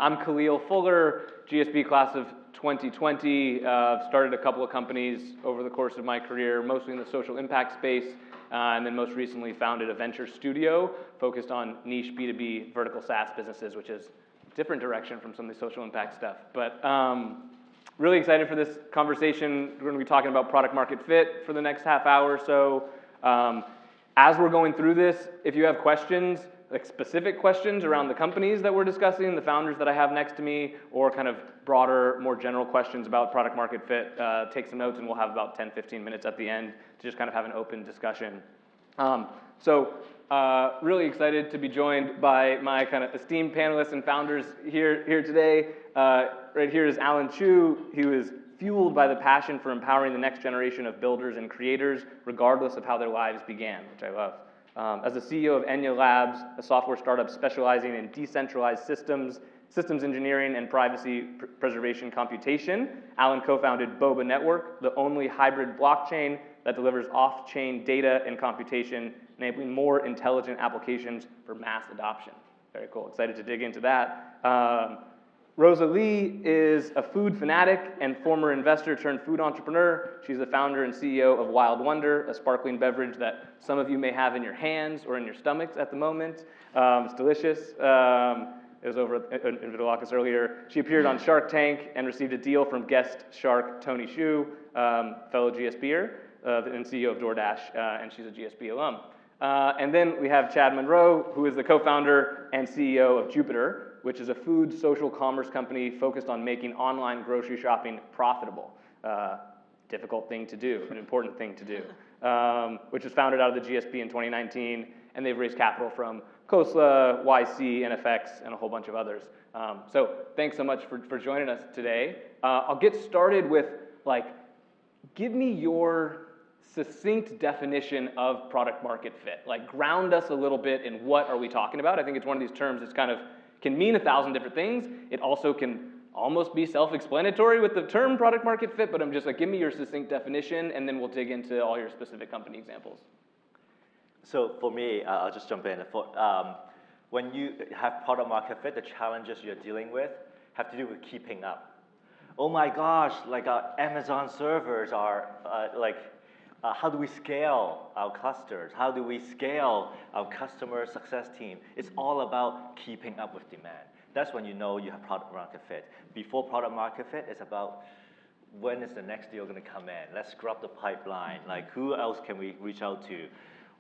I'm Khalil Fuller, GSB class of 2020. Started a couple of companies over the course of my career, mostly in the social impact space, and then most recently founded a venture studio focused on niche B2B vertical SaaS businesses, which is a different direction from some of the social impact stuff. But really excited for this conversation. We're going to be talking about product market fit for the next half hour or so. As we're going through this, if you have questions, like specific questions around the companies that we're discussing, the founders that I have next to me, or kind of broader, more general questions about product market fit, take some notes and we'll have about 10, 15 minutes at the end to just kind of have an open discussion. Really excited to be joined by my kind of esteemed panelists and founders here today. Right here is Alan Chiu, who is fueled by the passion for empowering the next generation of builders and creators, regardless of how their lives began, which I love. As the CEO of Enya Labs, a software startup specializing in decentralized systems engineering, and privacy preservation computation, Alan co-founded Boba Network, the only hybrid blockchain that delivers off-chain data and computation, enabling more intelligent applications for mass adoption. Very cool. Excited to dig into that. Rosa Li is a food fanatic and former investor turned food entrepreneur. She's the founder and CEO of Wildwonder, a sparkling beverage that some of you may have in your hands or in your stomachs at the moment. It's delicious. It was over in Vidalakis earlier. She appeared on Shark Tank and received a deal from guest shark Tony Chiu, fellow GSBer, and CEO of DoorDash, and she's a GSB alum. And then we have Chad Munroe, who is the co-founder and CEO of Jupiter, which is a food social commerce company focused on making online grocery shopping profitable. Difficult thing to do, an important thing to do, which was founded out of the GSP in 2019, and they've raised capital from Khosla, YC, NFX, and a whole bunch of others. So thanks so much for joining us today. I'll get started with, give me your succinct definition of product market fit. Ground us a little bit in what are we talking about. I think it's one of these terms that's kind of can mean 1,000 different things. It also can almost be self-explanatory with the term product market fit, but I'm just give me your succinct definition, and then we'll dig into all your specific company examples. So for me, I'll just jump in. When you have product market fit, the challenges you're dealing with have to do with keeping up. Oh my gosh, our Amazon servers are how do we scale our clusters? How do we scale our customer success team? It's all about keeping up with demand. That's when you know you have product market fit. Before product market fit, it's about when is the next deal going to come in? Let's scrub the pipeline. Who else can we reach out to?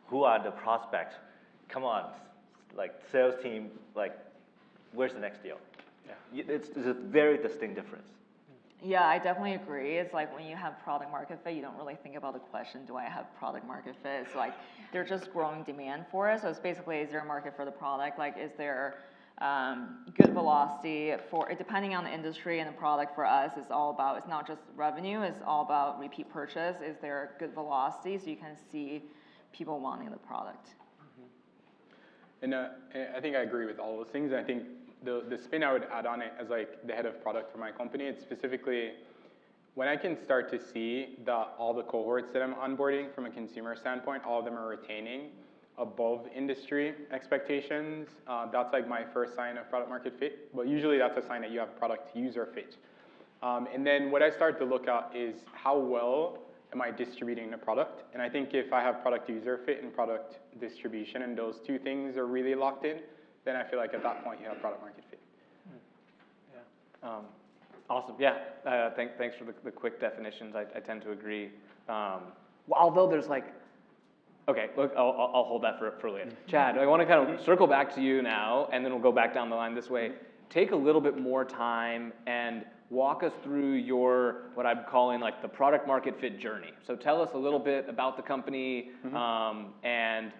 Who are the prospects? Come on, sales team, where's the next deal? Yeah. It's a very distinct difference. Yeah, I definitely agree. It's when you have product market fit, you don't really think about the question, do I have product market fit? It's there's just growing demand for it. So it's basically, is there a market for the product? Is there good velocity for it? Depending on the industry and the product for us, it's all about, it's not just revenue, it's all about repeat purchase. Is there good velocity so you can see people wanting the product? Mm-hmm. And I think I agree with all those things. I think the spin I would add on it as the head of product for my company, it's specifically when I can start to see that all the cohorts that I'm onboarding from a consumer standpoint, all of them are retaining above industry expectations. That's my first sign of product market fit. But usually that's a sign that you have product user fit. And then what I start to look at is how well am I distributing the product? And I think if I have product user fit and product distribution and those two things are really locked in, then I feel at that point you have product market fit. Yeah. Awesome. Yeah. Thanks for the quick definitions. I tend to agree. Although there's okay, look, I'll hold that for later. Chad, I want to kind of circle back to you now, and then we'll go back down the line this way. Take a little bit more time and walk us through your, what I'm calling the product market fit journey. So tell us a little bit about the company, and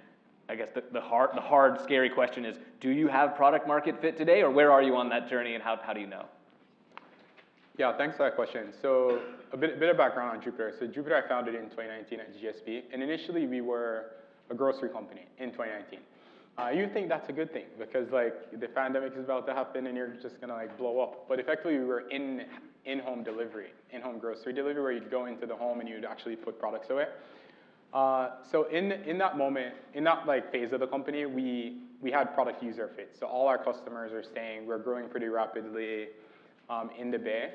I guess the hard, scary question is, do you have product market fit today, or where are you on that journey, and how do you know? Yeah, thanks for that question. So a bit of background on Jupiter. So Jupiter I founded in 2019 at GSP, and initially we were a grocery company in 2019. You think that's a good thing because the pandemic is about to happen and you're just gonna blow up. But effectively we were in-home delivery, in-home grocery delivery, where you'd go into the home and you'd actually put products away. So in that moment, in that like phase of the company, we had product user fit. So all our customers are staying. We're growing pretty rapidly in the Bay.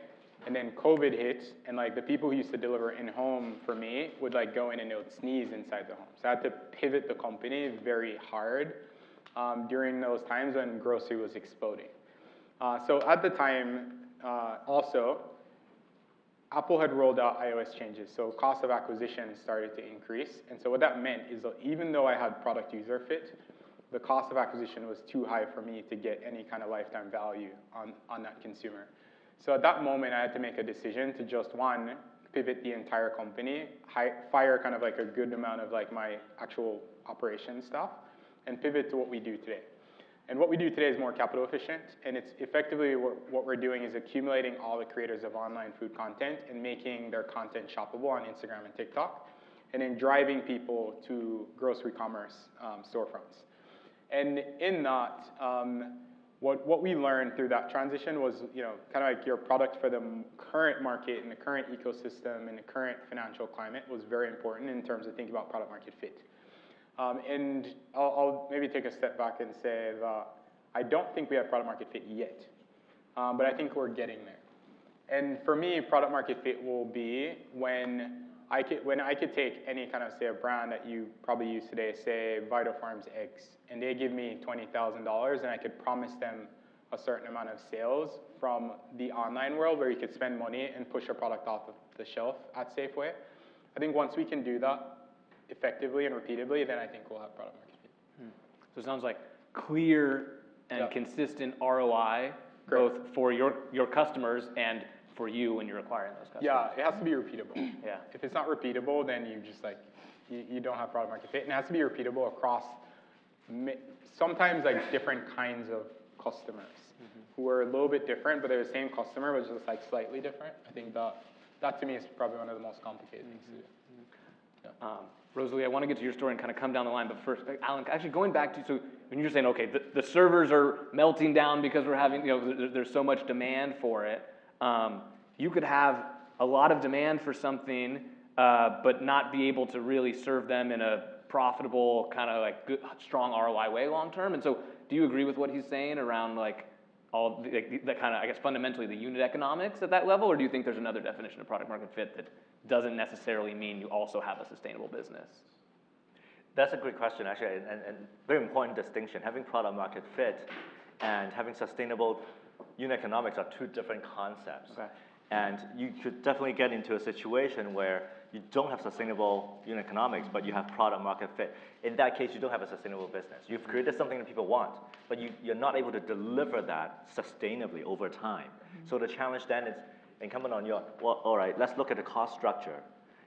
And then COVID hit, and like the people who used to deliver in home for me would like go in and they would sneeze inside the home. So I had to pivot the company very hard during those times when grocery was exploding. So at the time, also, Apple had rolled out iOS changes, so cost of acquisition started to increase. And so what that meant is that even though I had product user fit, the cost of acquisition was too high for me to get any kind of lifetime value on that consumer. So at that moment, I had to make a decision to just, one, pivot the entire company, fire kind of like a good amount of like my actual operation stuff, and pivot to what we do today. And what we do today is more capital efficient, and it's effectively what we're doing is accumulating all the creators of online food content and making their content shoppable on Instagram and TikTok, and then driving people to grocery commerce storefronts. And in that, what we learned through that transition was, kind of like your product for the current market and the current ecosystem and the current financial climate was very important in terms of thinking about product market fit. And I'll maybe take a step back and say that I don't think we have product market fit yet, but I think we're getting there. And for me, product market fit will be when I could take any kind of, say, a brand that you probably use today, say Vital Farms eggs, and they give me $20,000, and I could promise them a certain amount of sales from the online world where you could spend money and push a product off of the shelf at Safeway. I think once we can do that effectively and repeatedly, then I think we'll have product market fit. So it sounds like clear and consistent ROI, both for your customers and for you when you're acquiring those customers. Yeah, it has to be repeatable. Yeah. If it's not repeatable, then you just like, you don't have product market fit. And it has to be repeatable across sometimes like different kinds of customers who are a little bit different, but they're the same customer, but just like slightly different. I think that to me is probably one of the most complicated things to do. Yeah. Rosa Li, I want to get to your story and kind of come down the line, but first, Alan, actually going back to, so when you're saying, okay, the servers are melting down because we're having, there's so much demand for it, you could have a lot of demand for something, but not be able to really serve them in a profitable, kind of like good, strong ROI way long term. And so do you agree with what he's saying around like all the kind of, I guess, fundamentally the unit economics at that level, or do you think there's another definition of product market fit that doesn't necessarily mean you also have a sustainable business? That's a great question, actually, and very important distinction. Having product market fit and having sustainable unit economics are two different concepts. Okay. And you could definitely get into a situation where you don't have sustainable unit economics, but you have product market fit. In that case, you don't have a sustainable business. You've created something that people want, but you're not able to deliver that sustainably over time. So the challenge then is incumbent on you. Well, all right, let's look at the cost structure.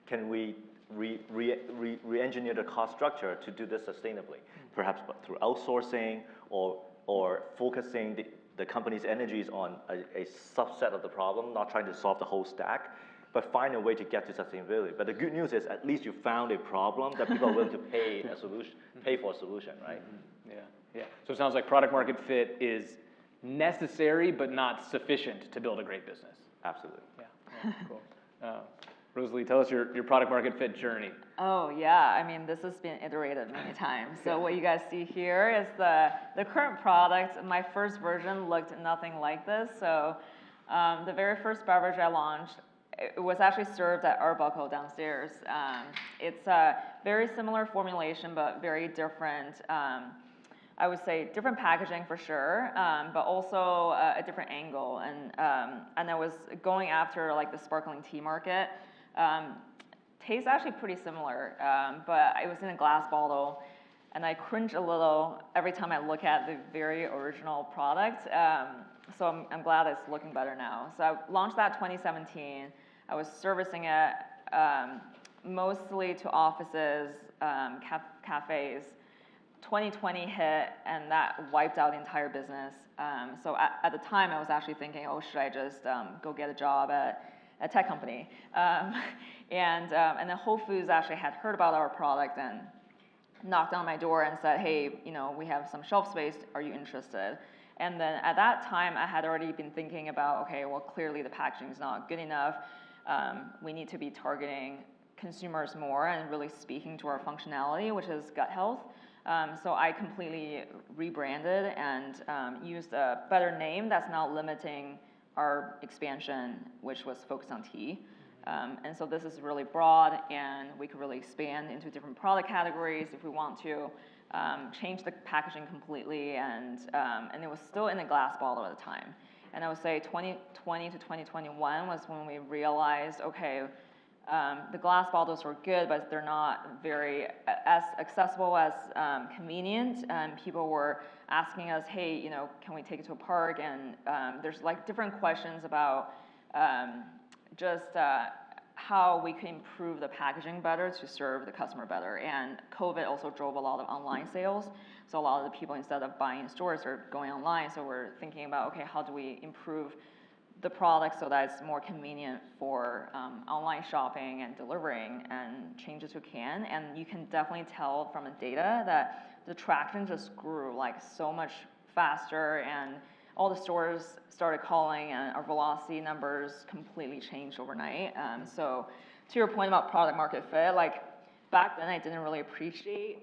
Can we re-engineer the cost structure to do this sustainably? Perhaps through outsourcing or focusing the company's energies on a subset of the problem, not trying to solve the whole stack, but find a way to get to sustainability. But the good news is at least you found a problem that people are willing to pay for a solution, right? Yeah. So it sounds like product market fit is necessary but not sufficient to build a great business. Absolutely. Yeah. Cool. Rosa Li, tell us your product market fit journey. Oh yeah, I mean this has been iterated many times. So what you guys see here is the current product. My first version looked nothing like this. So the very first beverage I launched, it was actually served at Arbuckle downstairs. It's a very similar formulation but very different. I would say different packaging for sure, but also a different angle. And I was going after like the sparkling tea market. Tastes actually pretty similar, but it was in a glass bottle, and I cringe a little every time I look at the very original product. So I'm glad it's looking better now. So I launched that 2017. I was servicing it mostly to offices, cafes. 2020 hit, and that wiped out the entire business. So at the time, I was actually thinking, oh, should I just go get a job at a tech company? And then Whole Foods actually had heard about our product and knocked on my door and said, hey, we have some shelf space. Are you interested? And then at that time, I had already been thinking about, okay, well, clearly the packaging is not good enough. We need to be targeting consumers more and really speaking to our functionality, which is gut health. So I completely rebranded and used a better name that's not limiting our expansion, which was focused on tea. And so this is really broad, and we could really expand into different product categories if we want to. Change the packaging completely, and it was still in a glass bottle at the time. And I would say 2020 to 2021 was when we realized, okay, the glass bottles were good, but they're not very as accessible as convenient. And people were asking us, hey, you know, can we take it to a park? And there's like different questions about how we could improve the packaging better to serve the customer better. And COVID also drove a lot of online sales. So a lot of the people, instead of buying in stores, are going online. So we're thinking about, okay, how do we improve the product so that it's more convenient for online shopping and delivering, and change it to a can. And you can definitely tell from the data that the traction just grew like so much faster, and all the stores started calling, and our velocity numbers completely changed overnight. So to your point about product market fit, like back then I didn't really appreciate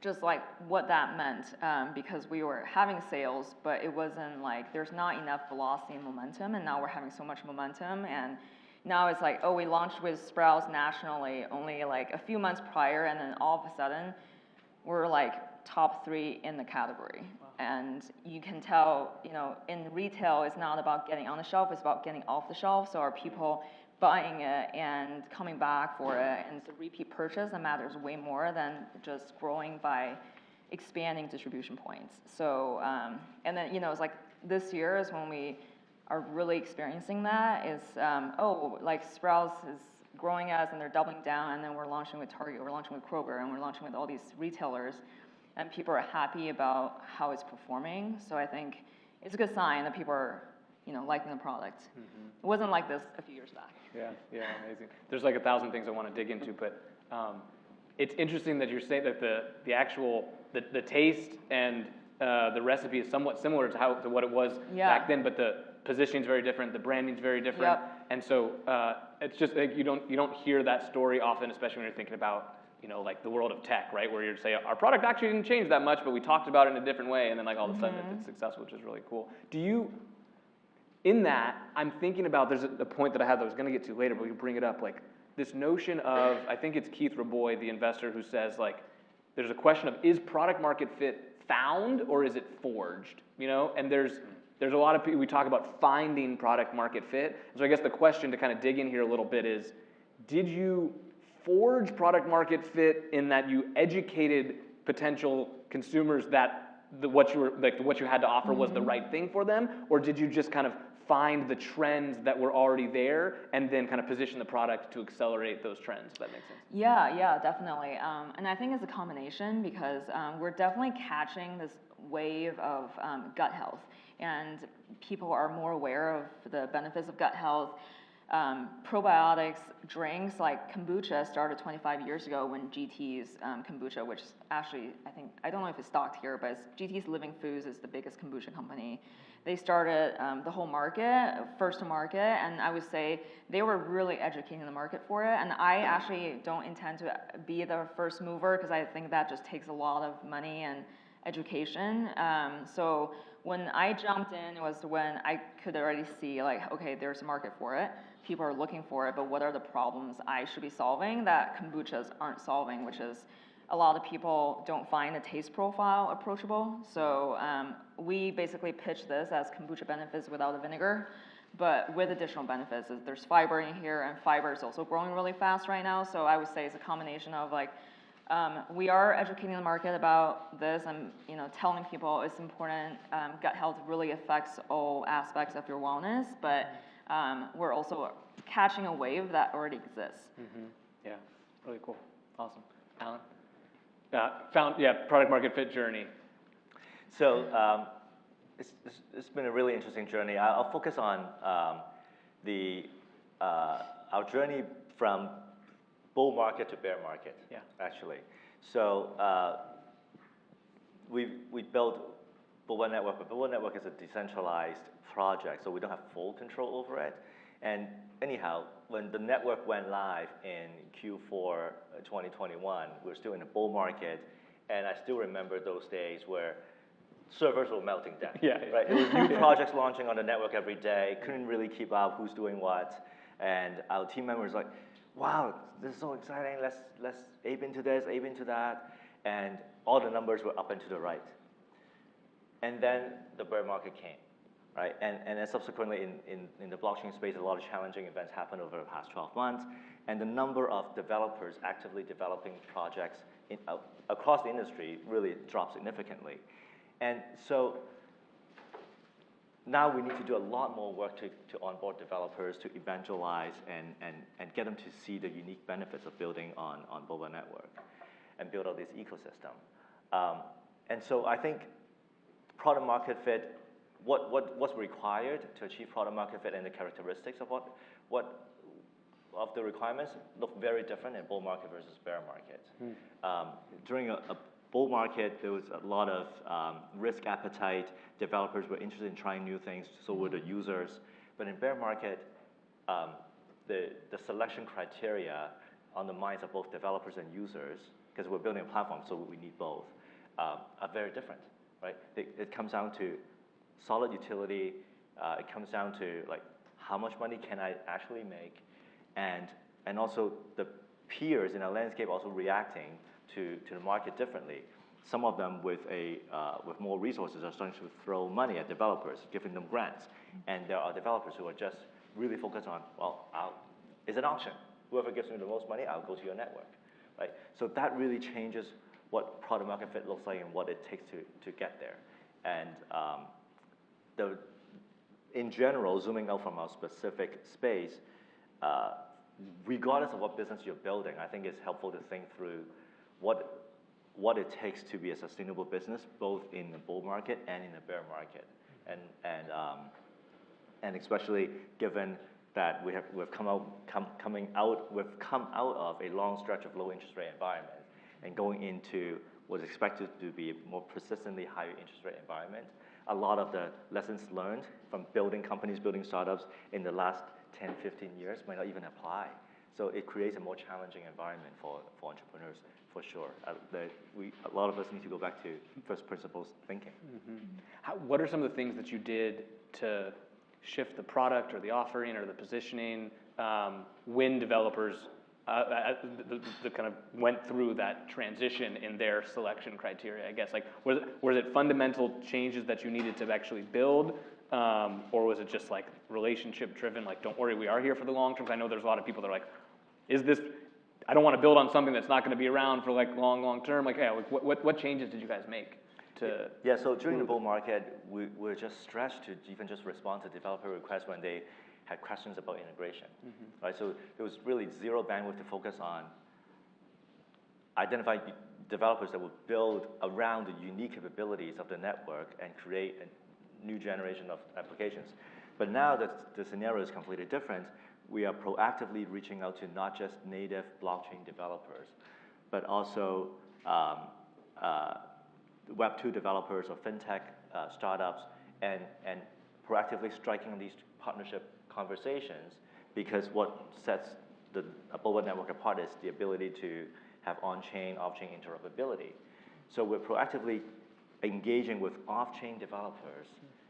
just like what that meant, because we were having sales, but it wasn't like, there's not enough velocity and momentum, and now we're having so much momentum. And now it's like, oh, we launched with Sprouts nationally only like a few months prior, and then all of a sudden we're like top 3 in the category. Wow. And you can tell, you know, in retail, it's not about getting on the shelf, it's about getting off the shelf. So are people buying it and coming back for it? And it's a repeat purchase that matters way more than just growing by expanding distribution points. So, and then, you know, it's like this year is when we are really experiencing that, is, like Sprouts is growing us and they're doubling down, and then we're launching with Target, we're launching with Kroger, and we're launching with all these retailers, and people are happy about how it's performing. So I think it's a good sign that people are, you know, liking the product. Mm-hmm. It wasn't like this a few years back. Yeah, amazing. There's like 1,000 things I want to dig into, but it's interesting that you're saying that the actual taste and the recipe is somewhat similar to what it was back then, but the positioning's very different, the branding's very different, and so it's just like you don't hear that story often, especially when you're thinking about, you know, like the world of tech, right? Where you'd say our product actually didn't change that much, but we talked about it in a different way, and then like all of a sudden it's successful, which is really cool. In that, I'm thinking about, there's a point that I had that I was going to get to later, but we can bring it up, like this notion of, I think it's Keith Raboy, the investor, who says like, there's a question of, is product market fit found or is it forged? You know, and there's a lot of people, we talk about finding product market fit. So I guess the question to kind of dig in here a little bit is, did you forge product market fit in that you educated potential consumers that what you had to offer was the right thing for them, or did you just kind of find the trends that were already there and then kind of position the product to accelerate those trends, if that makes sense? Yeah, definitely. And I think it's a combination, because we're definitely catching this wave of gut health, and people are more aware of the benefits of gut health. Probiotics drinks like kombucha started 25 years ago when GT's kombucha, which actually, I don't know if it's stocked here, but GT's Living Foods is the biggest kombucha company. They started the whole market, first to market, and I would say they were really educating the market for it. And I actually don't intend to be the first mover, because I think that just takes a lot of money and education. So when I jumped in, it was when I could already see like, okay, there's a market for it. People are looking for it, but what are the problems I should be solving that kombuchas aren't solving, which is a lot of people don't find the taste profile approachable. So we basically pitch this as kombucha benefits without the vinegar, but with additional benefits. There's fiber in here, and fiber is also growing really fast right now. So I would say it's a combination of like, we are educating the market about this, and telling people it's important. Gut health really affects all aspects of your wellness, but we're also catching a wave that already exists. Mm-hmm. Yeah, really cool, awesome. Alan? Product market fit journey. So it's been a really interesting journey. I'll focus on our journey from bull market to bear market. Yeah. Actually, so we built Bulwa Network, but Bulwa Network is a decentralized project, so we don't have full control over it. And anyhow, when the network went live in Q4 2021, we were still in a bull market, and I still remember those days where servers were melting down. Yeah. Right? It was new projects launching on the network every day, couldn't really keep up who's doing what, and our team members like, wow, this is so exciting, let's ape into this, ape into that, and all the numbers were up and to the right. And then the bear market came. Right? And then subsequently in the blockchain space, a lot of challenging events happened over the past 12 months, and the number of developers actively developing projects across the industry really dropped significantly. And so now we need to do a lot more work to onboard developers, to evangelize and get them to see the unique benefits of building on Boba Network and build out this ecosystem. And so I think product market fit, what's required to achieve product market fit and the characteristics of what of the requirements look very different in bull market versus bear market. During a bull market, there was a lot of risk appetite. Developers were interested in trying new things, so were the users. But in bear market, the selection criteria on the minds of both developers and users, because we're building a platform, so we need both, are very different, right? It comes down to solid utility. It comes down to like how much money can I actually make, and also the peers in our landscape also reacting to the market differently. Some of them with more resources are starting to throw money at developers, giving them grants, and there are developers who are just really focused on, well, it's an auction. Whoever gives me the most money, I'll go to your network, right? So that really changes what product market fit looks like and what it takes to get there. And in general, zooming out from our specific space, regardless of what business you're building, I think it's helpful to think through what it takes to be a sustainable business, both in the bull market and in the bear market, and especially given that we've come out of a long stretch of low interest rate environment and going into what's expected to be a more persistently higher interest rate environment. A lot of the lessons learned from building companies, building startups in the last 10, 15 years might not even apply. So it creates a more challenging environment for entrepreneurs, for sure. A lot of us need to go back to first principles thinking. What are some of the things that you did to shift the product or the offering or the positioning when developers the kind of went through that transition in their selection criteria, I guess? Like, was it fundamental changes that you needed to actually build, or was it just like relationship driven? Like, don't worry, we are here for the long term. I know there's a lot of people that are like, I don't want to build on something that's not going to be around for like long term. Like, yeah, like what changes did you guys make to? Yeah, so during the bull market, we were just stretched to even just respond to developer requests when they had questions about integration, right? So there was really zero bandwidth to focus on identifying developers that would build around the unique capabilities of the network and create a new generation of applications. But now that the scenario is completely different, we are proactively reaching out to not just native blockchain developers, but also Web2 developers or fintech startups, and proactively striking these partnership conversations, because what sets the Boba network apart is the ability to have on-chain, off-chain interoperability. So we're proactively engaging with off-chain developers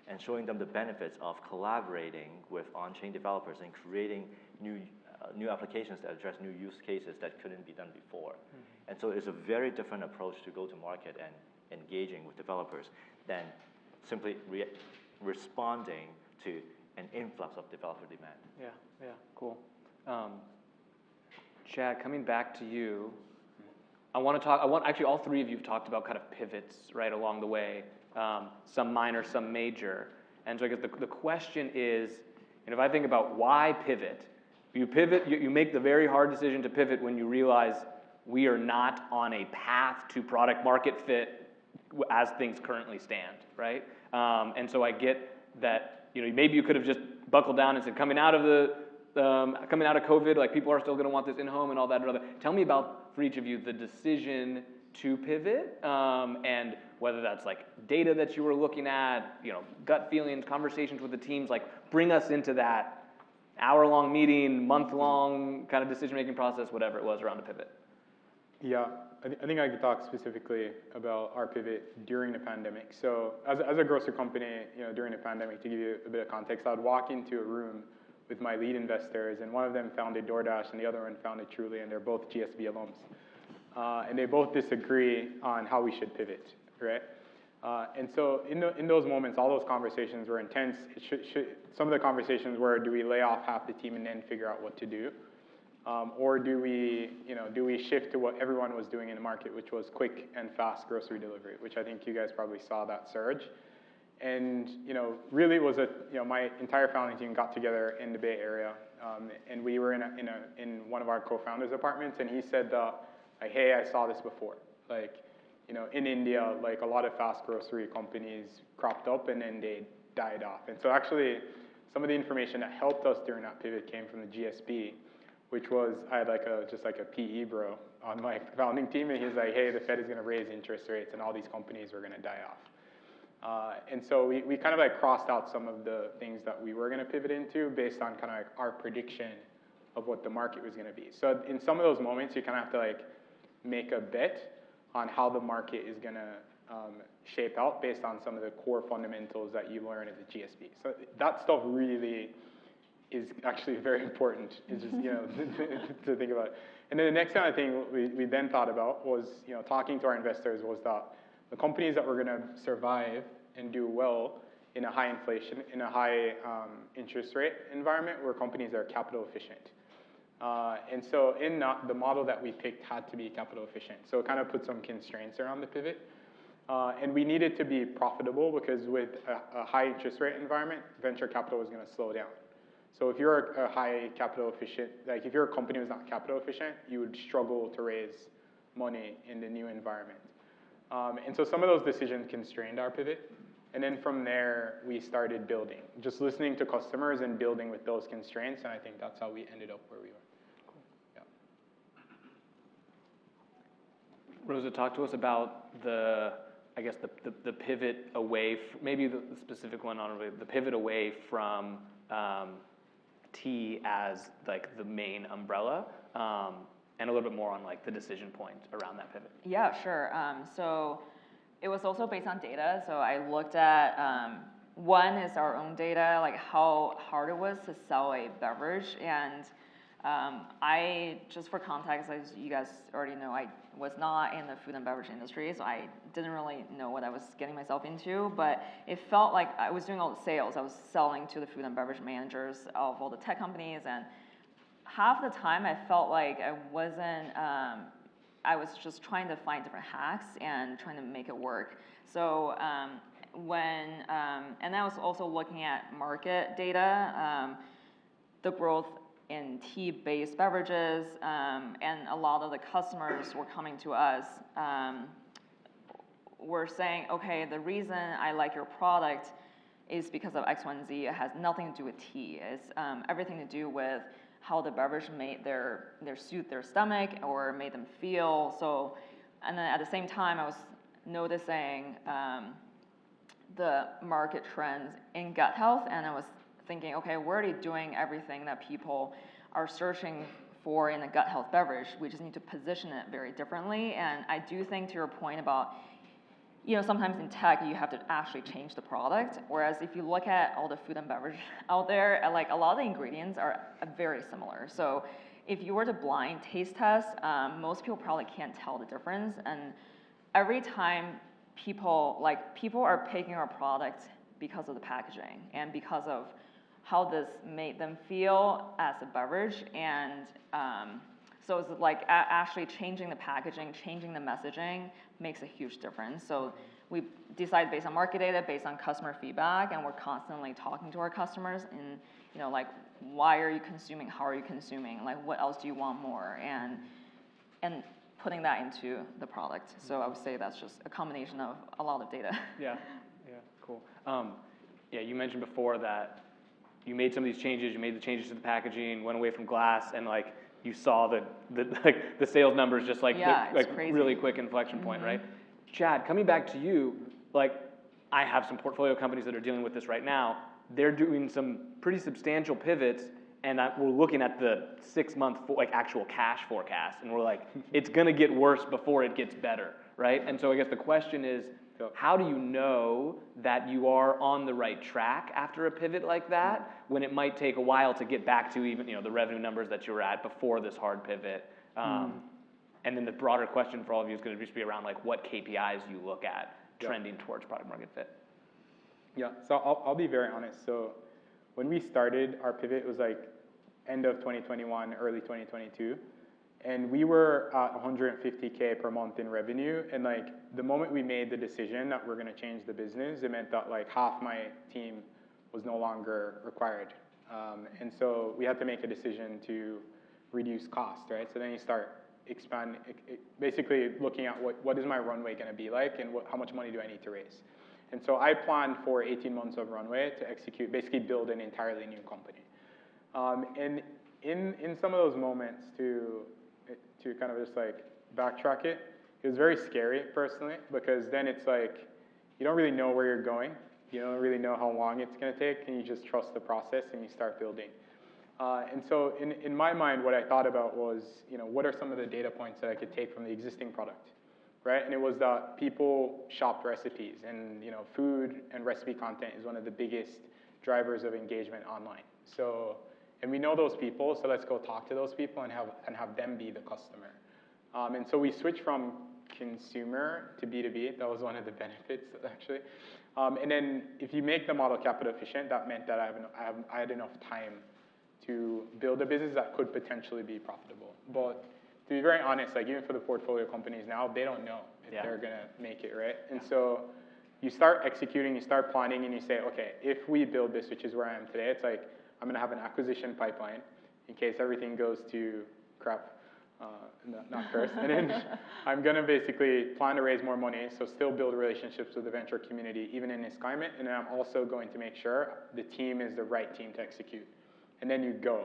and showing them the benefits of collaborating with on-chain developers and creating new applications that address new use cases that couldn't be done before. And so it's a very different approach to go to market and engaging with developers than simply responding to an influx of developer demand. Yeah, cool. Chad, coming back to you, actually all three of you have talked about kind of pivots right along the way, some minor, some major. And so I guess the question is, and if I think about why pivot, you make the very hard decision to pivot when you realize we are not on a path to product market fit as things currently stand, right? And so I get that, maybe you could have just buckled down and said, coming out of COVID, like people are still going to want this in-home and all that. Tell me about, for each of you, the decision to pivot, and whether that's like data that you were looking at, gut feelings, conversations with the teams, like bring us into that hour-long meeting, month-long kind of decision-making process, whatever it was around a pivot? Yeah, I think I could talk specifically about our pivot during the pandemic. So as a grocery company, during the pandemic, to give you a bit of context, I'd walk into a room with my lead investors, and one of them founded DoorDash, and the other one founded Truly, and they're both GSB alums. And they both disagree on how we should pivot, right? And so in those moments, all those conversations were intense. Some of the conversations were, do we lay off half the team and then figure out what to do? Or do we shift to what everyone was doing in the market, which was quick and fast grocery delivery, which I think you guys probably saw that surge. And really it was my entire founding team got together in the Bay Area, and we were in one of our co-founders' apartments, and he said that, like, hey, I saw this before. Like, in India, like, a lot of fast grocery companies cropped up and then they died off. And so actually, some of the information that helped us during that pivot came from the GSB, which was, I had just like a PE bro on my founding team, and he's like, hey, the Fed is going to raise interest rates and all these companies are going to die off. And so we kind of like crossed out some of the things that we were going to pivot into based on kind of like our prediction of what the market was going to be. So in some of those moments, you kind of have to like make a bet on how the market is going to shape out based on some of the core fundamentals that you learn as a GSP. So that stuff really is actually very important. It's just, to think about. And then the next kind of thing we then thought about was, talking to our investors, was that the companies that were going to survive and do well in a high inflation, in a high interest rate environment were companies that are capital efficient. And so in that, the model that we picked had to be capital efficient. So it kind of put some constraints around the pivot. And we needed to be profitable because with a high interest rate environment, venture capital was going to slow down. So if you're a high capital efficient, like if you're a company who's not capital efficient, you would struggle to raise money in the new environment. And so some of those decisions constrained our pivot. And then from there, we started building, just listening to customers and building with those constraints. And I think that's how we ended up where we are. Cool. Yeah. Rosa, talk to us about the pivot away, maybe the specific one on the pivot away from tea as like the main umbrella, and a little bit more on like the decision point around that pivot. Yeah, sure. So it was also based on data. So I looked at, one is our own data, like how hard it was to sell a beverage. And I, just for context, as you guys already know, I was not in the food and beverage industry, so I didn't really know what I was getting myself into, but it felt like I was doing all the sales. I was selling to the food and beverage managers of all the tech companies, and half the time I felt like I wasn't, I was just trying to find different hacks and trying to make it work. So and I was also looking at market data, the growth in tea-based beverages, and a lot of the customers were coming to us, were saying, okay, the reason I like your product is because of X, Y, and Z. It has nothing to do with tea. It's everything to do with how the beverage made their suit their stomach or made them feel. So, and then at the same time, I was noticing the market trends in gut health, and I was thinking, okay, we're already doing everything that people are searching for in a gut health beverage. We just need to position it very differently. And I do think, to your point about, sometimes in tech you have to actually change the product. Whereas if you look at all the food and beverage out there, like a lot of the ingredients are very similar. So if you were to blind taste test, most people probably can't tell the difference. And every time people are picking our product because of the packaging and because of how this made them feel as a beverage. And so it's like actually changing the packaging, changing the messaging makes a huge difference. So we decide based on market data, based on customer feedback, and we're constantly talking to our customers and, like, why are you consuming? How are you consuming? Like, what else do you want more? And putting that into the product. So I would say that's just a combination of a lot of data. Yeah, cool. You mentioned before that you made some of these changes, you made the changes to the packaging, went away from glass, and like you saw the sales numbers just like really quick inflection point, right? Chad, coming back to you, like I have some portfolio companies that are dealing with this right now. They're doing some pretty substantial pivots, and we're looking at the 6-month like actual cash forecast, and we're like, it's gonna get worse before it gets better, right? And so I guess the question is, how do you know that you are on the right track after a pivot like that, when it might take a while to get back to even, the revenue numbers that you were at before this hard pivot? And then the broader question for all of you is going to just be around like what KPIs you look at trending towards product market fit. Yeah, so I'll be very honest. So when we started our pivot, it was like end of 2021, early 2022. And we were at 150K per month in revenue. And like the moment we made the decision that we're going to change the business, it meant that like half my team was no longer required. And so we had to make a decision to reduce cost, right? So then you start basically looking at what is my runway going to be like, and how much money do I need to raise. And so I planned for 18 months of runway to execute, basically build an entirely new company. And in some of those moments to kind of just like backtrack it, it was very scary personally, because then it's like, you don't really know where you're going. You don't really know how long it's going to take, and you just trust the process and you start building. And so in my mind, what I thought about was, what are some of the data points that I could take from the existing product, right? And it was that people shopped recipes, and food and recipe content is one of the biggest drivers of engagement online. So, and we know those people, so let's go talk to those people and have them be the customer. And so we switched from consumer to B2B. That was one of the benefits, actually. And then if you make the model capital efficient, that meant that I had enough time to build a business that could potentially be profitable. But to be very honest, like even for the portfolio companies now, they don't know if they're gonna make it, right? And so you start executing, you start planning, and you say, okay, if we build this, which is where I am today, it's like I'm gonna have an acquisition pipeline in case everything goes to crap, not curse. And then I'm gonna basically plan to raise more money, so still build relationships with the venture community, even in this climate. And then I'm also going to make sure the team is the right team to execute. And then you go,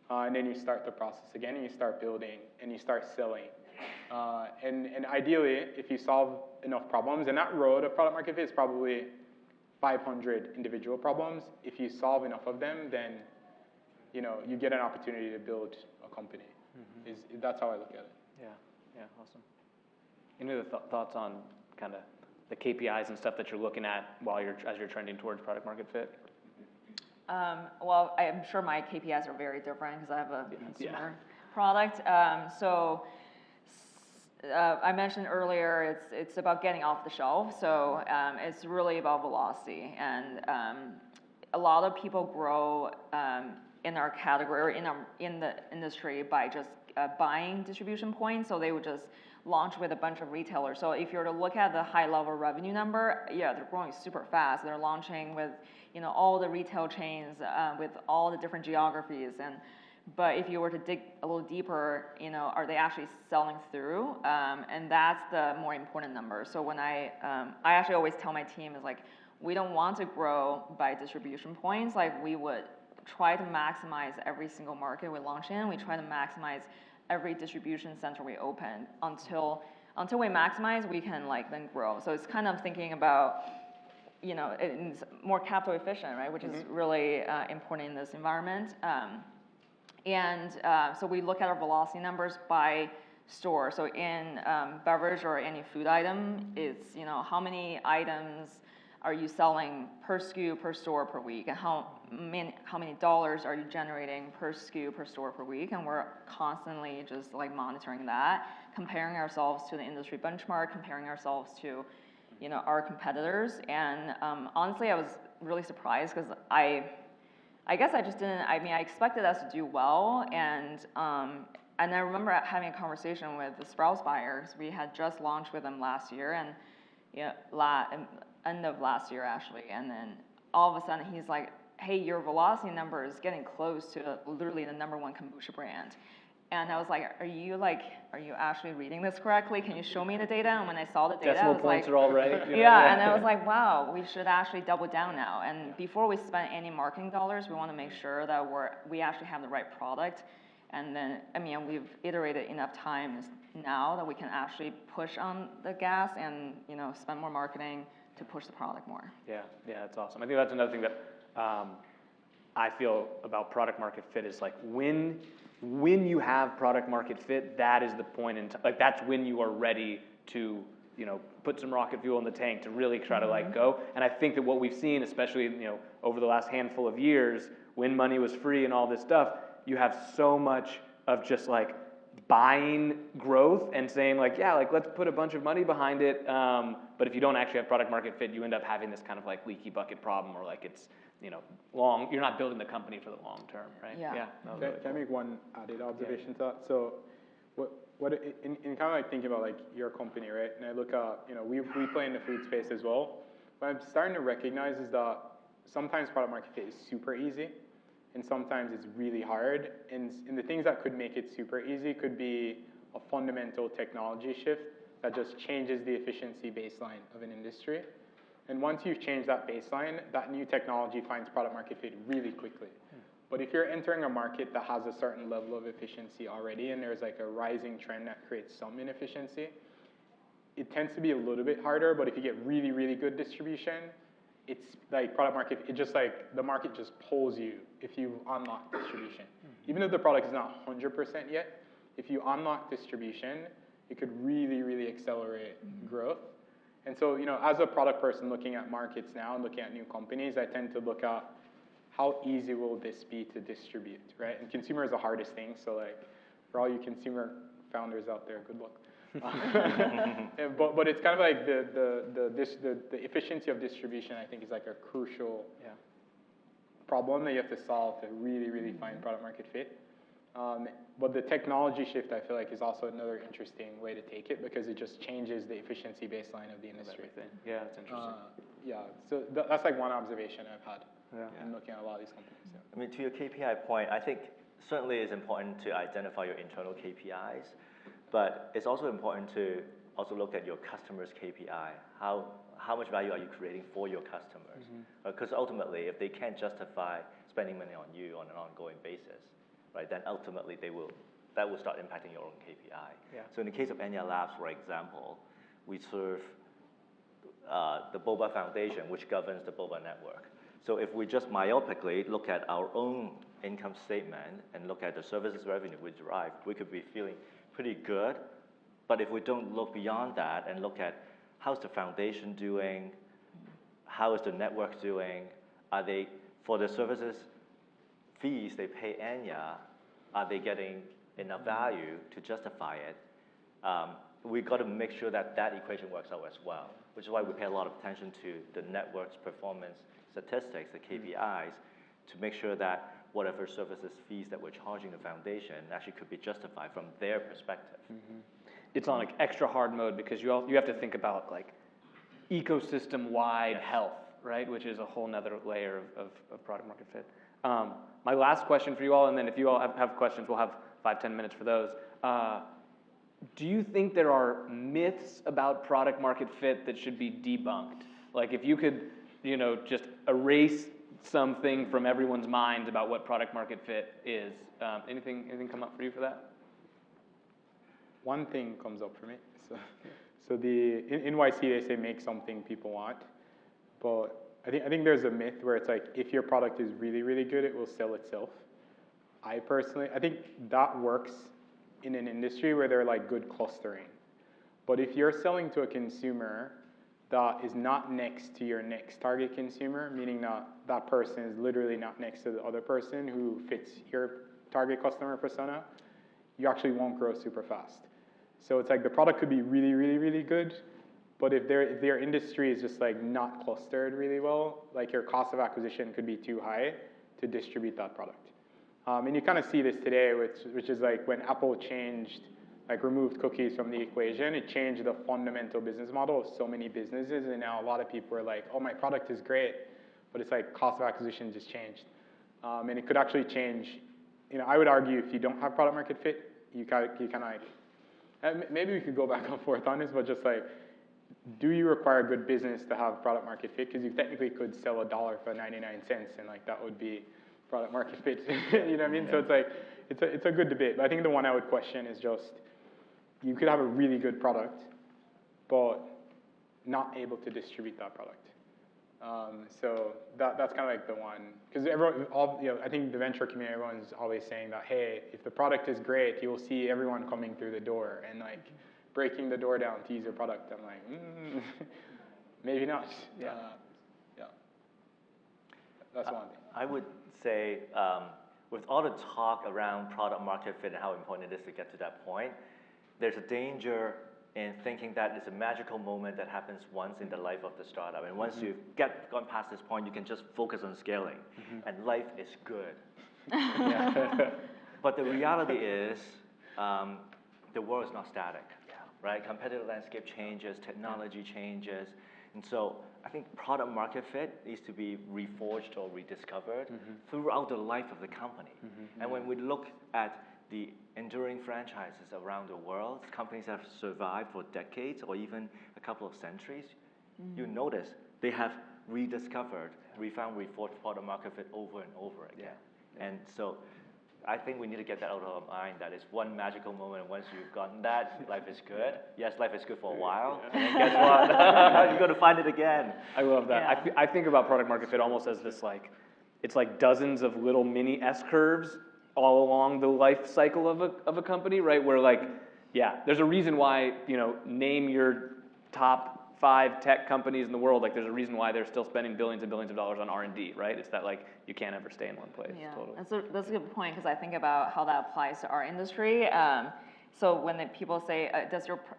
and then you start the process again, and you start building, and you start selling. And ideally, if you solve enough problems, and that road of product market fit is probably 500 individual problems. If you solve enough of them, then you get an opportunity to build a company. That's how I look at it. Yeah, awesome. Any other thoughts on kind of the KPIs and stuff that you're looking at as you're trending towards product market fit? Well, I'm sure my KPIs are very different because I have a consumer product. So I mentioned earlier, it's about getting off the shelf. So it's really about velocity, and a lot of people grow in our category, in the industry, by just buying distribution points. So they would just launch with a bunch of retailers. So if you were to look at the high level revenue number, they're growing super fast. They're launching with all the retail chains, with all the different geographies. But if you were to dig a little deeper, are they actually selling through? And that's the more important number. So when I actually always tell my team is like, we don't want to grow by distribution points. Like we would try to maximize every single market we launch in. We try to maximize every distribution center we open until we maximize, we can then grow. So it's kind of thinking about, it's more capital efficient, right? Which is really important in this environment. So we look at our velocity numbers by store. So in beverage or any food item, it's how many items are you selling per SKU, per store, per week, and how many dollars are you generating per SKU, per store, per week? And we're constantly just monitoring that, comparing ourselves to the industry benchmark, comparing ourselves to our competitors. And honestly, I was really surprised because I guess I just didn't. I expected us to do well, and I remember having a conversation with the Sprouts buyers. We had just launched with them last year, and end of last year actually, and then all of a sudden he's like, hey, your velocity number is getting close to literally the #1 kombucha brand. And I was like, are you actually reading this correctly? Can you show me the data? And when I saw the data, decimal I was points like, are all right. Yeah, and I was like, wow, we should actually double down now. And before we spend any marketing dollars, we want to make sure that we actually have the right product. And then, we've iterated enough times now that we can actually push on the gas and spend more marketing to push the product more. Yeah, that's awesome. I think that's another thing that I feel about product market fit is like when you have product market fit, that is the point in time, like that's when you are ready to, you know, put some rocket fuel in the tank to really try to like go. And I think that what we've seen, especially, you know, over the last handful of years, when money was free and all this stuff, you have so much of just like buying growth and saying like, yeah, like let's put a bunch of money behind it. But if you don't actually have product market fit, you end up having this kind of like leaky bucket problem, or like it's, you know, you're not building the company for the long term, right? Yeah. Can I make one added observation to that? So in kind of like thinking about like your company, right? And I look at, you know, we play in the food space as well. What I'm starting to recognize is that sometimes product market fit is super easy, and sometimes it's really hard. And the things that could make it super easy could be a fundamental technology shift that just changes the efficiency baseline of an industry. And once you've changed that baseline, that new technology finds product market fit really quickly. But if you're entering a market that has a certain level of efficiency already, and there's like a rising trend that creates some inefficiency, it tends to be a little bit harder. But if you get really, really good distribution, it's like product market, it just like, the market just pulls you if you unlock distribution. Even if the product is not 100% yet, if you unlock distribution, it could really, really accelerate growth. And so, you know, as a product person looking at markets now and looking at new companies, I tend to look at how easy will this be to distribute, right? And consumer is the hardest thing, so like, for all you consumer founders out there, good luck. But it's kind of like the efficiency of distribution, I think, is like a crucial problem that you have to solve to really, really find product market fit. But the technology shift, I feel like, is also another interesting way to take it, because it just changes the efficiency baseline of the industry. Yeah, that's interesting. So that's like one observation I've had in looking at a lot of these companies. Yeah. I mean, to your KPI point, I think certainly it's important to identify your internal KPIs, but it's also important to also look at your customers' KPI. How much value are you creating for your customers? Because ultimately, if they can't justify spending money on you on an ongoing basis, right, then ultimately that will start impacting your own KPI. Yeah. So in the case of Enya Labs, for example, we serve the Boba Foundation, which governs the Boba network. So if we just myopically look at our own income statement and look at the services revenue we derive, we could be feeling pretty good. But if we don't look beyond that and look at how's the foundation doing, how is the network doing, are they, for the services fees they pay Enya, are they getting enough value to justify it? We got to make sure that that equation works out as well, which is why we pay a lot of attention to the network's performance statistics, the KPIs, to make sure that whatever services fees that we're charging the foundation actually could be justified from their perspective. It's on like extra hard mode because you have to think about like ecosystem-wide health, right? Which is a whole nother layer of product market fit. My last question for you all, and then if you all have questions, we'll have 5-10 minutes for those. Do you think there are myths about product market fit that should be debunked? Like if you could, you know, just erase something from everyone's mind about what product market fit is. Anything come up for you for that? One thing comes up for me. So in NYC they say make something people want, but I think there's a myth where it's like if your product is really, really good, it will sell itself. I think that works in an industry where they're like good clustering. But if you're selling to a consumer that is not next to your next target consumer, meaning that person is literally not next to the other person who fits your target customer persona, you actually won't grow super fast. So it's like the product could be really, really, really good, but if their industry is just like not clustered really well, like your cost of acquisition could be too high to distribute that product. And you kind of see this today, which is like when Apple removed cookies from the equation, it changed the fundamental business model of so many businesses, and now a lot of people are like, oh, my product is great, but it's like cost of acquisition just changed. And it could actually change, you know, I would argue if you don't have product market fit, you kind of like, maybe we could go back and forth on this, but just like, do you require good business to have product market fit? Because you technically could sell $1 for 99 cents, and like that would be product market fit. You know what I mean? Yeah. So it's like, it's a good debate. But I think the one I would question is just, you could have a really good product, but not able to distribute that product. So that's kind of like the one, because I think the venture community, everyone's always saying that, hey, if the product is great, you will see everyone coming through the door and like breaking the door down to use your product. I'm like, maybe not. Yeah. That's one thing. I would say, with all the talk around product market fit and how important it is to get to that point, there's a danger in thinking that it's a magical moment that happens once in the life of the startup. And once you've gone past this point, you can just focus on scaling. And life is good. But the reality is, the world is not static, right? Competitive landscape changes, technology changes. And so I think product market fit needs to be reforged or rediscovered throughout the life of the company. And when we look at the enduring franchises around the world, companies that have survived for decades or even a couple of centuries, you notice they have rediscovered, refound, reforged product market fit over and over again. And so I think we need to get that out of our mind, that it's one magical moment, and once you've gotten that, life is good. Yes, life is good for a while, and then guess what? You're going to find it again. I love that. I think about product market fit almost as this it's like dozens of little mini S-curves all along the life cycle of a company, right? Where there's a reason why, name your top 5 tech companies in the world, there's a reason why they're still spending billions and billions of dollars on R&D, right? It's that you can't ever stay in one place. Yeah, Totally. that's a good point, because I think about how that applies to our industry. So when people say,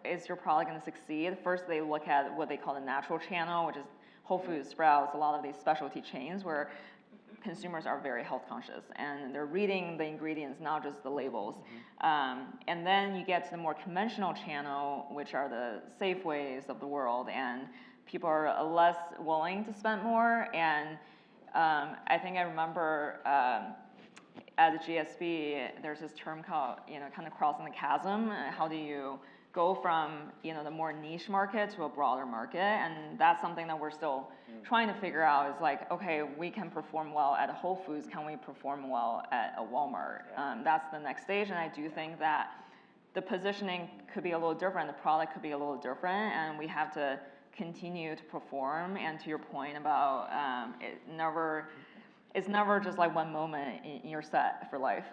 is your product going to succeed? First, they look at what they call the natural channel, which is Whole Foods, Sprouts, a lot of these specialty chains where consumers are very health conscious and they're reading the ingredients, not just the labels. And then you get to the more conventional channel, which are the Safeways of the world, and people are less willing to spend more. And I think I remember at the GSB, there's this term called, kind of crossing the chasm. How do you go from, the more niche market to a broader market? And that's something that we're still trying to figure out, is okay, we can perform well at a Whole Foods, can we perform well at a Walmart? That's the next stage, and I do think that the positioning could be a little different, the product could be a little different, and we have to continue to perform. And to your point about it's never just one moment you're set for life.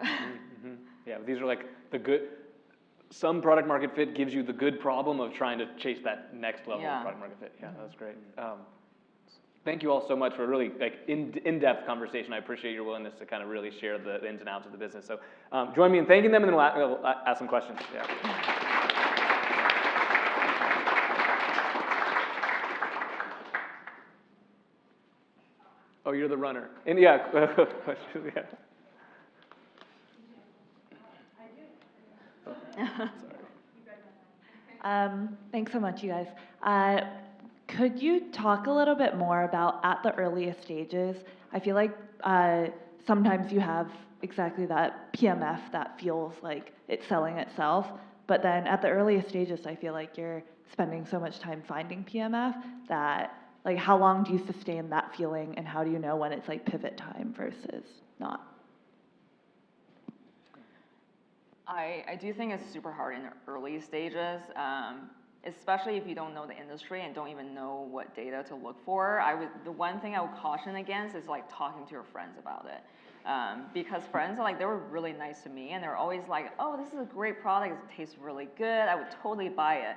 Yeah, these are the good. Some product market fit gives you the good problem of trying to chase that next level of product market fit. Yeah, that's great. Thank you all so much for a really in-depth conversation. I appreciate your willingness to kind of really share the ins and outs of the business. So join me in thanking them, and then we'll ask some questions. Yeah. Oh, you're the runner. And question. Yeah. Thanks so much, you guys. Could you talk a little bit more about at the earliest stages? I feel like sometimes you have exactly that PMF that feels like it's selling itself, but then at the earliest stages, I feel like you're spending so much time finding PMF that how long do you sustain that feeling, and how do you know when it's pivot time versus not? I do think it's super hard in the early stages, especially if you don't know the industry and don't even know what data to look for. The one thing I would caution against is talking to your friends about it, because friends they were really nice to me, and they're always oh, this is a great product, it tastes really good, I would totally buy it.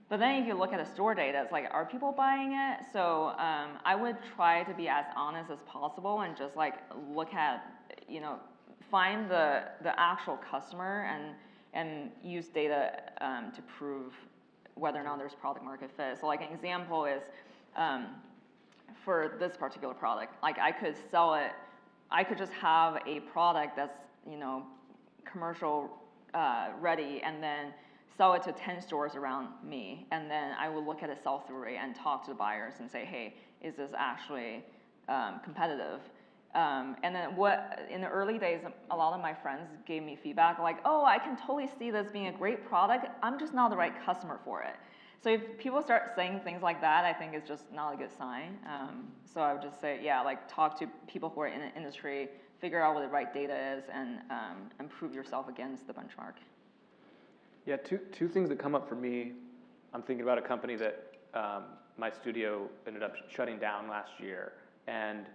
But then if you look at the store data, it's are people buying it? So I would try to be as honest as possible and just look at, find the actual customer and use data to prove whether or not there's product market fit. So an example is for this particular product, I could sell it, I could just have a product that's commercial ready, and then sell it to 10 stores around me, and then I will look at a sell-through rate and talk to the buyers and say, hey, is this actually competitive? And then in the early days, a lot of my friends gave me feedback oh, I can totally see this being a great product, I'm just not the right customer for it. So if people start saying things like that, I think it's just not a good sign. So I would just say, talk to people who are in the industry, figure out what the right data is, and improve yourself against the benchmark. Yeah, two things that come up for me. I'm thinking about a company that my studio ended up shutting down last year. And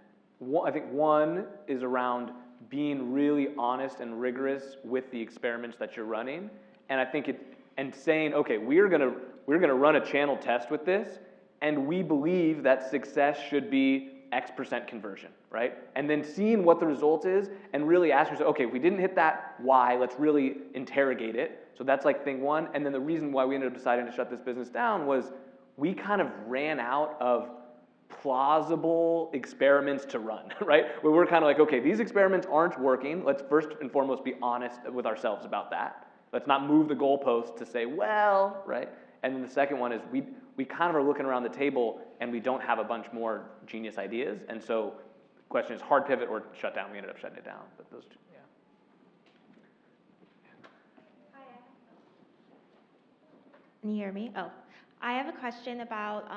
I think one is around being really honest and rigorous with the experiments that you're running. And I think and saying, okay, we're gonna run a channel test with this, and we believe that success should be X% conversion, right? And then seeing what the result is and really asking yourself, okay, if we didn't hit that, why? Let's really interrogate it. So that's like thing one. And then the reason why we ended up deciding to shut this business down was we kind of ran out of plausible experiments to run, right? Where we're kind of like, okay, these experiments aren't working. Let's first and foremost be honest with ourselves about that. Let's not move the goalpost to say, well, right? And then the second one is we kind of are looking around the table and we don't have a bunch more genius ideas. And so the question is hard pivot or shut down. We ended up shutting it down. But those two, yeah. Can you hear me? Oh, I have a question about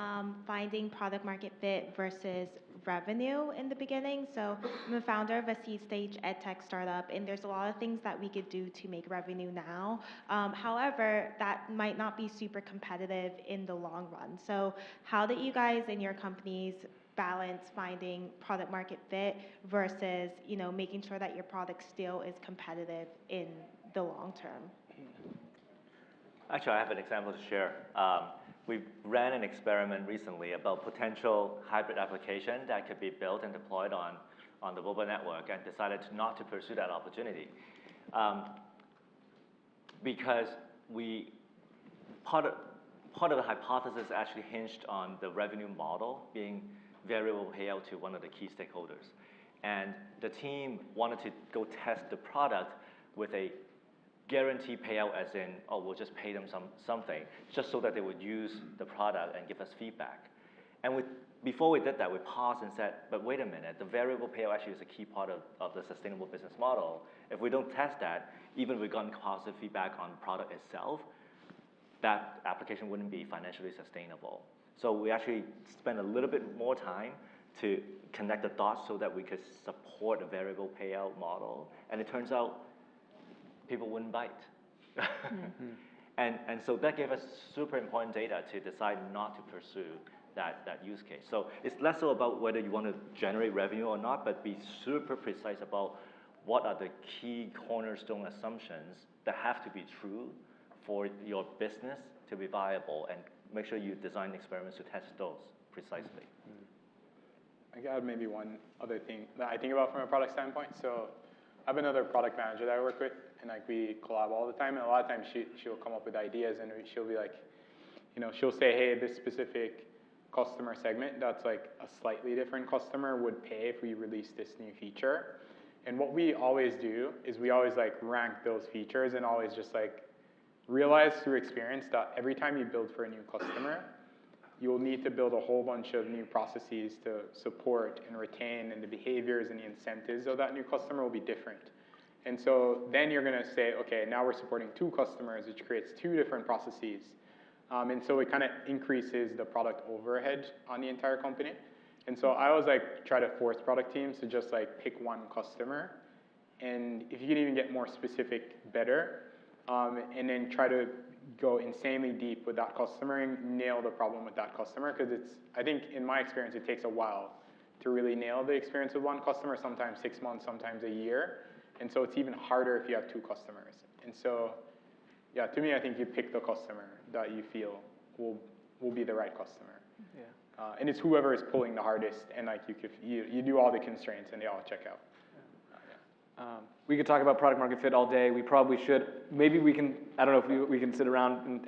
finding product market fit versus revenue in the beginning. So I'm a founder of a seed stage ed tech startup, and there's a lot of things that we could do to make revenue now. However, that might not be super competitive in the long run. So how did you guys in your companies balance finding product market fit versus, you know, making sure that your product still is competitive in the long term? Actually, I have an example to share. We ran an experiment recently about potential hybrid application that could be built and deployed on the mobile network, and decided not to pursue that opportunity. Because part of the hypothesis actually hinged on the revenue model being variable payout to one of the key stakeholders. And the team wanted to go test the product with a guarantee payout, as in, oh, we'll just pay them something, just so that they would use the product and give us feedback. And before we did that, we paused and said, but wait a minute, the variable payout actually is a key part of the sustainable business model. If we don't test that, even if we've gotten positive feedback on the product itself, that application wouldn't be financially sustainable. So we actually spent a little bit more time to connect the dots so that we could support a variable payout model. And it turns out people wouldn't bite. And so that gave us super important data to decide not to pursue that use case. So it's less so about whether you want to generate revenue or not, but be super precise about what are the key cornerstone assumptions that have to be true for your business to be viable, and make sure you design experiments to test those precisely. I got maybe one other thing that I think about from a product standpoint. So I have another product manager that I work with, and like we collab all the time. And a lot of times she'll come up with ideas, and she'll be like, you know, she'll say, hey, this specific customer segment that's like a slightly different customer would pay if we release this new feature. And what we always do is we always like rank those features, and always just like realize through experience that every time you build for a new customer, you'll need to build a whole bunch of new processes to support and retain, and the behaviors and the incentives of that new customer will be different. And so then you're going to say, okay, now we're supporting 2 customers, which creates 2 different processes. And so it kind of increases the product overhead on the entire company. And so I always like try to force product teams to just like pick one customer. And if you can even get more specific, better. And then try to go insanely deep with that customer and nail the problem with that customer. Because I think in my experience, it takes a while to really nail the experience with one customer, sometimes 6 months, sometimes a year. And so it's even harder if you have 2 customers. And so, yeah, to me, I think you pick the customer that you feel will be the right customer. Yeah. And it's whoever is pulling the hardest, and like you do all the constraints, and they all check out. We could talk about product market fit all day. We probably should. Maybe we can, I don't know if we can sit around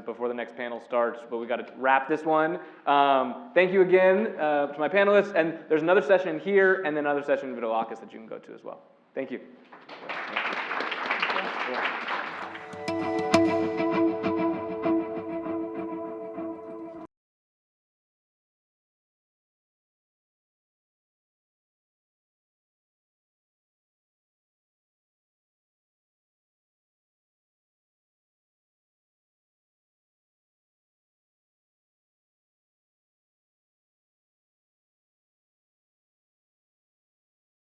before the next panel starts, but we got to wrap this one. Thank you again to my panelists. And there's another session here and then another session in Vidalakis that you can go to as well. Thank you.